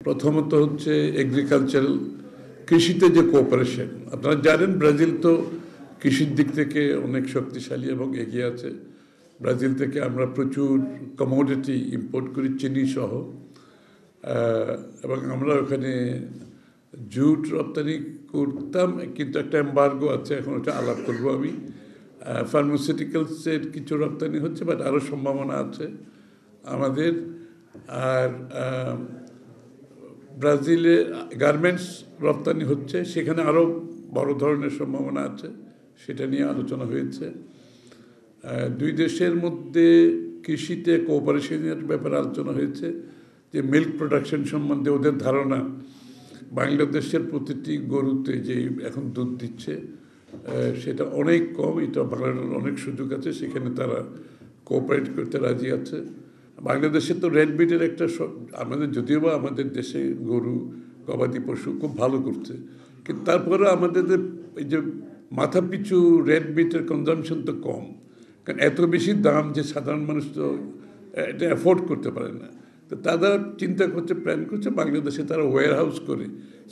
প্রথমত হচ্ছে এগ্রিকালচারাল, কৃষিতে যে কোঅপারেশন। আপনারা জানেন ব্রাজিল তো কৃষির দিক থেকে অনেক শক্তিশালী এবং এগিয়ে আছে। ব্রাজিল থেকে আমরা প্রচুর কমোডিটি ইম্পোর্ট করি, চিনি সহ, এবং আমরা ওখানে জুট রপ্তানি করতাম, কিন্তু একটা এম্বার্গো আছে, এখন ওটা আলাপ করবো আমি। ফার্মাসিউটিক্যালসের কিছু রপ্তানি হচ্ছে, বাট আরও সম্ভাবনা আছে আমাদের। আর ব্রাজিলে গার্মেন্টস রপ্তানি হচ্ছে, সেখানে আরও বড় ধরনের সম্ভাবনা আছে, সেটা নিয়ে আলোচনা হয়েছে। দুই দেশের মধ্যে কৃষিতে কোঅপারেশনের ব্যাপারে আলোচনা হয়েছে, যে মিল্ক প্রোডাকশন সম্বন্ধে ওদের ধারণা বাংলাদেশের প্রতিটি গরুতে যে এখন দুধ দিচ্ছে সেটা অনেক কম, এটা বাড়ানোর অনেক সুযোগ আছে, সেখানে তারা কোঅপারেট করতে রাজি আছে। বাংলাদেশে তো রেড মিটের একটা, আমাদের যদিও বা আমাদের দেশে গরু গবাদি পশু খুব ভালো করছে, কিন্তু তারপরে আমাদের এই যে মাথা পিছু রেড মিটের কনজামশন তো কম, কারণ এত বেশি দাম যে সাধারণ মানুষ তো এটা অ্যাফোর্ড করতে পারে না। তো তারা চিন্তা করছে, প্ল্যান করছে বাংলাদেশে তারা ওয়্যার হাউস করে,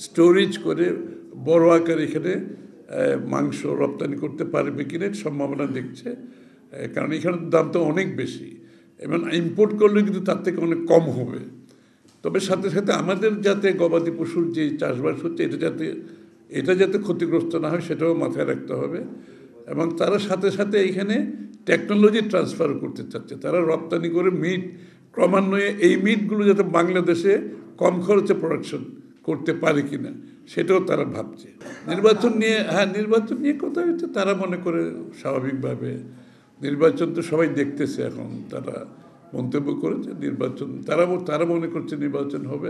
স্টোরেজ করে বড় আকারে এখানে মাংস রপ্তানি করতে পারবে কিনা সম্ভাবনা দেখছে, কারণ এখানে দাম তো অনেক বেশি, এবং ইম্পোর্ট করলে কিন্তু তার থেকে অনেক কম হবে। তবে সাথে সাথে আমাদের যাতে গবাদি পশুর যে চাষবাস হচ্ছে এটা যাতে ক্ষতিগ্রস্ত না হয় সেটাও মাথায় রাখতে হবে। এবং তারা সাথে সাথে এখানে টেকনোলজি ট্রান্সফার করতে চাচ্ছে, তারা রপ্তানি করে মিট ক্রমান্বয়ে এই মিটগুলো যাতে বাংলাদেশে কম খরচে প্রোডাকশন করতে পারে কিনা সেটাও তারা ভাবছে। নির্বাচন নিয়ে কথা হচ্ছে, তারা মনে করে স্বাভাবিকভাবে নির্বাচন তো সবাই দেখতেছে, এখন তারা মন্তব্য করেছে নির্বাচন, তারা মনে করছে নির্বাচন হবে।